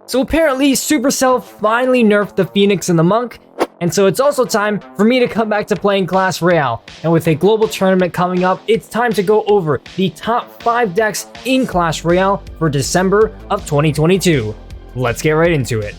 So apparently Supercell finally nerfed the Phoenix and the Monk, and so it's also time for me to come back to playing Clash Royale. And with a global tournament coming up, it's time to go over the top 5 decks in Clash Royale for December of 2022. Let's get right into it.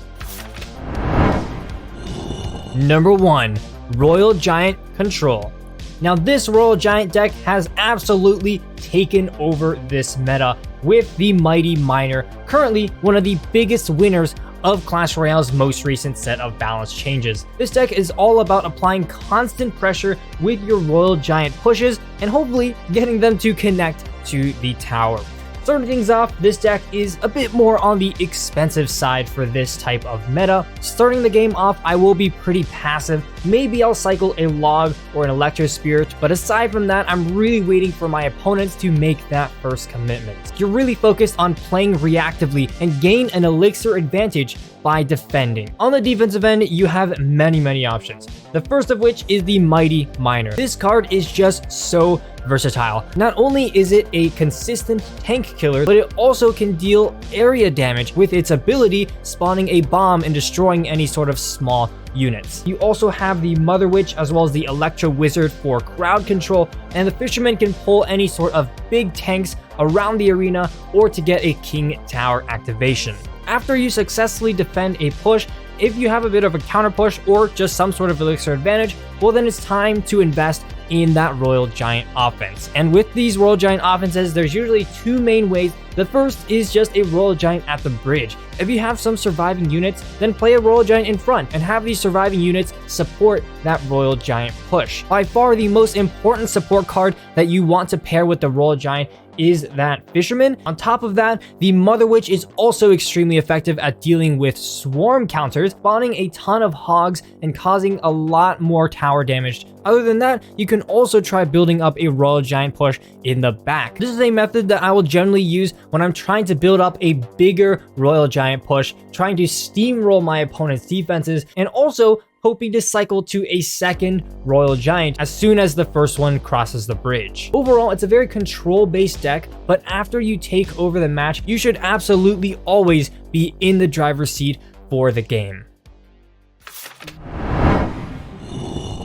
Number 1, Royal Giant Control. Now this Royal Giant deck has absolutely taken over this meta with the Mighty Miner, currently one of the biggest winners of Clash Royale's most recent set of balance changes. This deck is all about applying constant pressure with your Royal Giant pushes and hopefully getting them to connect to the tower. Starting things off, this deck is a bit more on the expensive side for this type of meta. Starting the game off, I will be pretty passive. Maybe I'll cycle a Log or an Electro Spirit, but aside from that, I'm really waiting for my opponents to make that first commitment. You're really focused on playing reactively and gain an elixir advantage by defending. On the defensive end, you have many options. The first of which is the Mighty Miner. This card is just so versatile. Not only is it a consistent tank killer, but it also can deal area damage with its ability spawning a bomb and destroying any sort of small units. You also have the Mother Witch as well as the Electro Wizard for crowd control, and the Fisherman can pull any sort of big tanks around the arena or to get a King Tower activation. After you successfully defend a push, if you have a bit of a counter push or just some sort of elixir advantage, well then it's time to invest in that Royal Giant offense. And with these Royal Giant offenses, there's usually 2 main ways. The first is just a Royal Giant at the bridge. If you have some surviving units, then play a Royal Giant in front and have these surviving units support that Royal Giant push. By far the most important support card that you want to pair with the Royal Giant is that Fisherman. On top of that, the Mother Witch is also extremely effective at dealing with swarm counters, spawning a ton of hogs and causing a lot more tower damage. Other than that, you can also try building up a Royal Giant push in the back. This is a method that I will generally use when I'm trying to build up a bigger Royal Giant push, trying to steamroll my opponent's defenses, and also hoping to cycle to a second Royal Giant as soon as the first one crosses the bridge. Overall, it's a very control-based deck, but after you take over the match, you should absolutely always be in the driver's seat for the game.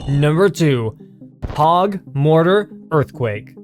Number 2, Hog, Mortar, Earthquake.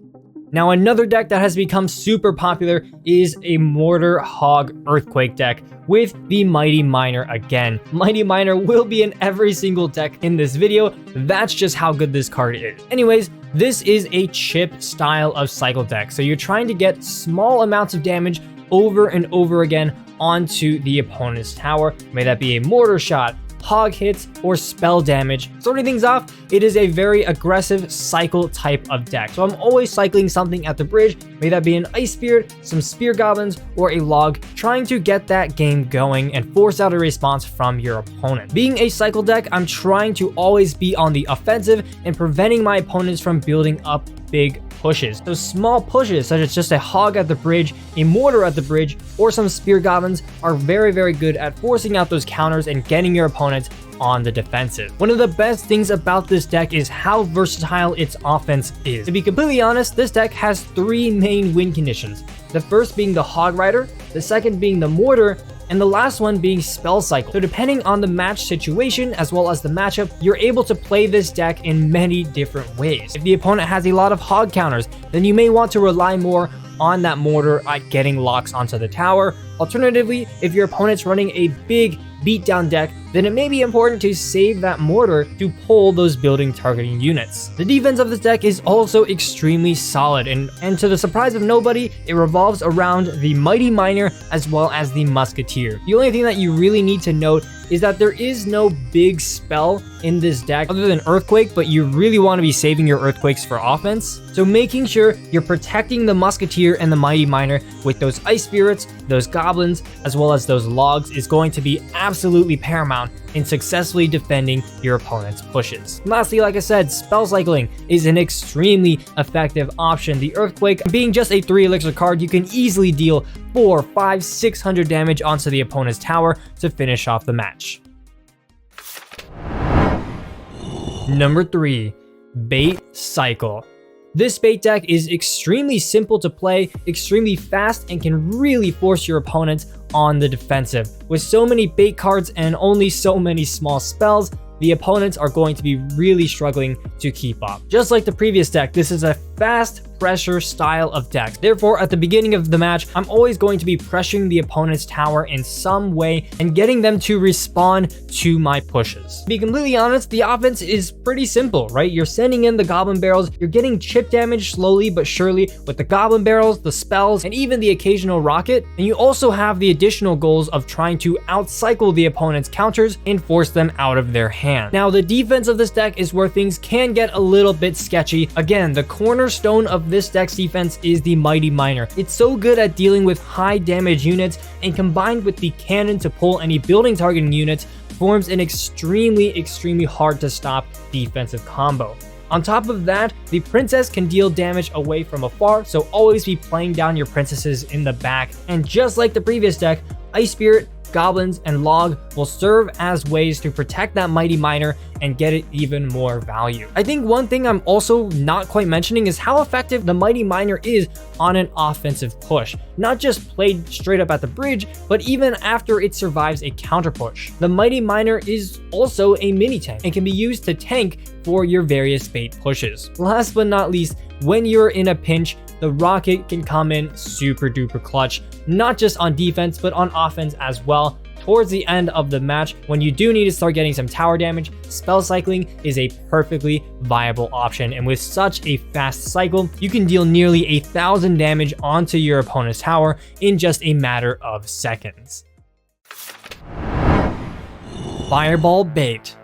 Now another deck that has become super popular is a Mortar Hog Earthquake deck with the Mighty Miner again. Mighty Miner will be in every single deck in this video. That's just how good this card is. Anyways, this is a chip style of cycle deck. So you're trying to get small amounts of damage over and over again onto the opponent's tower. May that be a mortar shot, hog hits, or spell damage. Starting things off, it is a very aggressive cycle type of deck. So I'm always cycling something at the bridge, may that be an Ice Spirit, some Spear Goblins, or a Log, trying to get that game going and force out a response from your opponent. Being a cycle deck, I'm trying to always be on the offensive and preventing my opponents from building up big pushes. So small pushes such as just a hog at the bridge, a mortar at the bridge, or some spear goblins are very good at forcing out those counters and getting your opponents on the defensive. One of the best things about this deck is how versatile its offense is. To be completely honest, this deck has 3 main win conditions. The first being the Hog Rider, the second being the Mortar, and the last one being Spell Cycle. So depending on the match situation as well as the matchup, you're able to play this deck in many different ways. If the opponent has a lot of hog counters, then you may want to rely more on that mortar at getting locks onto the tower. Alternatively, if your opponent's running a big beatdown deck, then it may be important to save that mortar to pull those building targeting units. The defense of this deck is also extremely solid, and to the surprise of nobody, it revolves around the Mighty Miner as well as the Musketeer. The only thing that you really need to note is that there is no big spell in this deck other than Earthquake, but you really want to be saving your Earthquakes for offense. So making sure you're protecting the Musketeer and the Mighty Miner with those Ice Spirits, those Goblins, as well as those Logs is going to be absolutely paramount in successfully defending your opponent's pushes. Lastly, like I said, spell cycling is an extremely effective option. The Earthquake being just a 3 elixir card, you can easily deal 400, 500, 600 damage onto the opponent's tower to finish off the match. Number 3, Bait Cycle. This bait deck is extremely simple to play, extremely fast, and can really force your opponent on the defensive. With so many bait cards and only so many small spells, the opponents are going to be really struggling to keep up. Just like the previous deck, this is a fast pressure style of decks. Therefore, at the beginning of the match, I'm always going to be pressuring the opponent's tower in some way and getting them to respond to my pushes. To be completely honest, the offense is pretty simple, right? You're sending in the goblin barrels, you're getting chip damage slowly but surely with the goblin barrels, the spells, and even the occasional rocket. And you also have the additional goals of trying to outcycle the opponent's counters and force them out of their hand. Now, the defense of this deck is where things can get a little bit sketchy. Again, the cornerstone of this deck's defense is the Mighty Miner. It's so good at dealing with high damage units, and combined with the cannon to pull any building targeting units, forms an extremely hard to stop defensive combo. On top of that, the princess can deal damage away from afar, so always be playing down your princesses in the back. And just like the previous deck, Ice Spirit, Goblins, and Log will serve as ways to protect that Mighty Miner and get it even more value. I think one thing I'm also not quite mentioning is how effective the Mighty Miner is on an offensive push. Not just played straight up at the bridge, but even after it survives a counter push. The Mighty Miner is also a mini tank and can be used to tank for your various bait pushes. Last but not least, when you're in a pinch, the rocket can come in super duper clutch, not just on defense, but on offense as well. Towards the end of the match, when you do need to start getting some tower damage, spell cycling is a perfectly viable option. And with such a fast cycle, you can deal nearly 1,000 damage onto your opponent's tower in just a matter of seconds. Fireball Bait.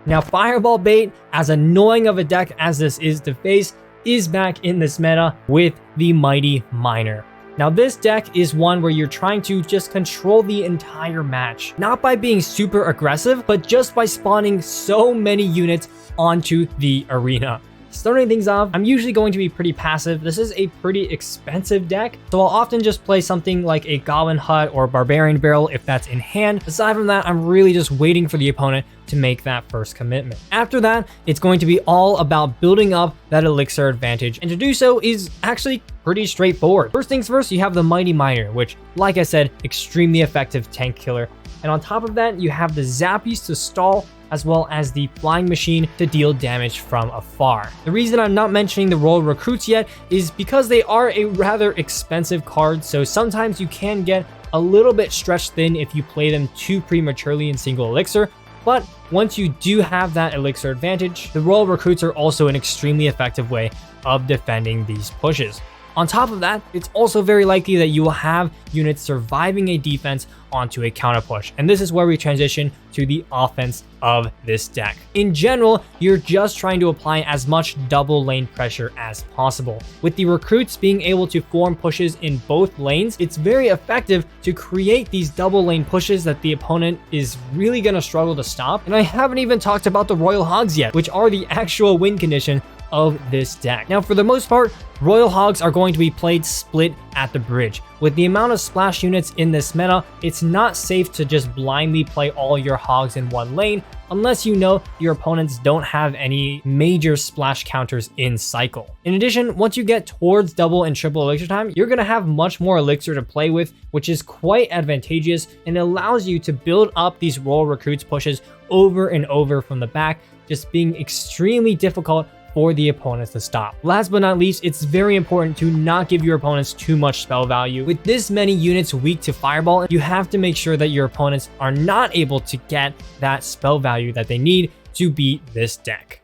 Now, Fireball Bait, as annoying of a deck as this is to face, is back in this meta with the Mighty Miner. Now, this deck is one where you're trying to just control the entire match, not by being super aggressive, but just by spawning so many units onto the arena. Starting things off, I'm usually going to be pretty passive. This is a pretty expensive deck, so I'll often just play something like a Goblin Hut or Barbarian Barrel if that's in hand. Aside from that, I'm really just waiting for the opponent to make that first commitment. After that, it's going to be all about building up that elixir advantage, and to do so is actually pretty straightforward. First things first, you have the Mighty Miner, which, like I said, extremely effective tank killer. And on top of that, you have the Zappies to stall, as well as the Flying Machine to deal damage from afar. The reason I'm not mentioning the Royal Recruits yet is because they are a rather expensive card, so sometimes you can get a little bit stretched thin if you play them too prematurely in single elixir. But once you do have that elixir advantage, the Royal Recruits are also an extremely effective way of defending these pushes. On top of that, it's also very likely that you will have units surviving a defense onto a counter push. And this is where we transition to the offense of this deck. In general, you're just trying to apply as much double lane pressure as possible. With the recruits being able to form pushes in both lanes, it's very effective to create these double lane pushes that the opponent is really going to struggle to stop. And I haven't even talked about the Royal Hogs yet, which are the actual win condition of this deck. Now, for the most part, Royal Hogs are going to be played split at the bridge. With the amount of splash units in this meta, it's not safe to just blindly play all your hogs in one lane unless you know your opponents don't have any major splash counters in cycle. In addition, once you get towards double and triple elixir time, you're going to have much more elixir to play with, which is quite advantageous and allows you to build up these Royal Recruits pushes over and over from the back, just being extremely difficult for the opponents to stop. Last but not least, it's very important to not give your opponents too much spell value. With this many units weak to Fireball, you have to make sure that your opponents are not able to get that spell value that they need to beat this deck.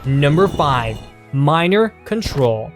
Number 5, Miner Control.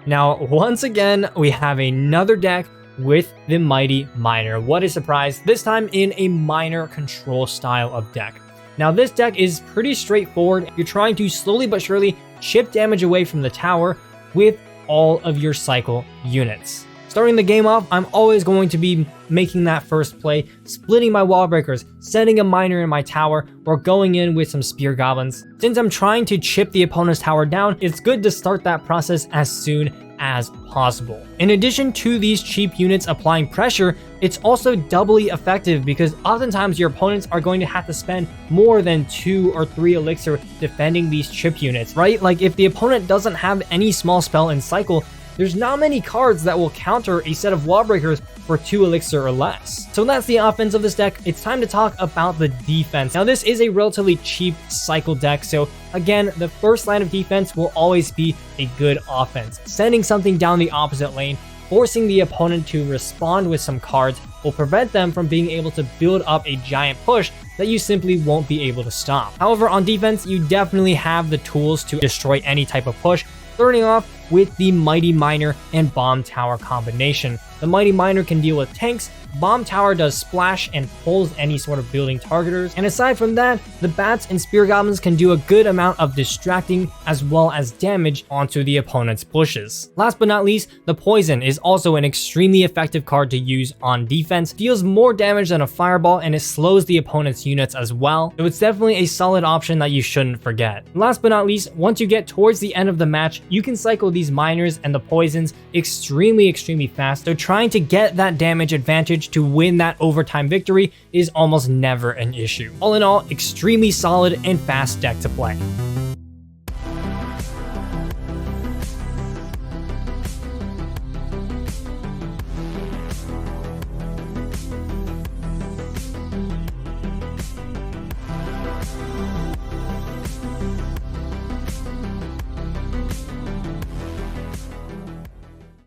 Now, once again, we have another deck with the Mighty Miner. What a surprise, this time in a Miner Control style of deck. Now, this deck is pretty straightforward. You're trying to slowly but surely chip damage away from the tower with all of your cycle units. Starting the game off, I'm always going to be making that first play, splitting my wall breakers, setting a miner in my tower, or going in with some spear goblins. Since I'm trying to chip the opponent's tower down, it's good to start that process as soon as possible. In addition to these cheap units applying pressure, it's also doubly effective because oftentimes your opponents are going to have to spend more than 2 or 3 elixir defending these chip units, right? Like if the opponent doesn't have any small spell in cycle, there's not many cards that will counter a set of wall breakers for 2 elixir or less. So that's the offense of this deck. It's time to talk about the defense. Now this is a relatively cheap cycle deck, so again, the first line of defense will always be a good offense. Sending something down the opposite lane, forcing the opponent to respond with some cards will prevent them from being able to build up a giant push that you simply won't be able to stop. However, on defense, you definitely have the tools to destroy any type of push, starting off with the Mighty Miner and Bomb Tower combination. The Mighty Miner can deal with tanks, Bomb Tower does splash and pulls any sort of building targeters, and aside from that, the bats and spear goblins can do a good amount of distracting as well as damage onto the opponent's bushes. Last but not least, the poison is also an extremely effective card to use on defense, deals more damage than a fireball, and it slows the opponent's units as well, so it's definitely a solid option that you shouldn't forget. Last but not least, once you get towards the end of the match, you can cycle these miners and the poisons extremely fast, so trying to get that damage advantage to win that overtime victory is almost never an issue. All in all, extremely solid and fast deck to play.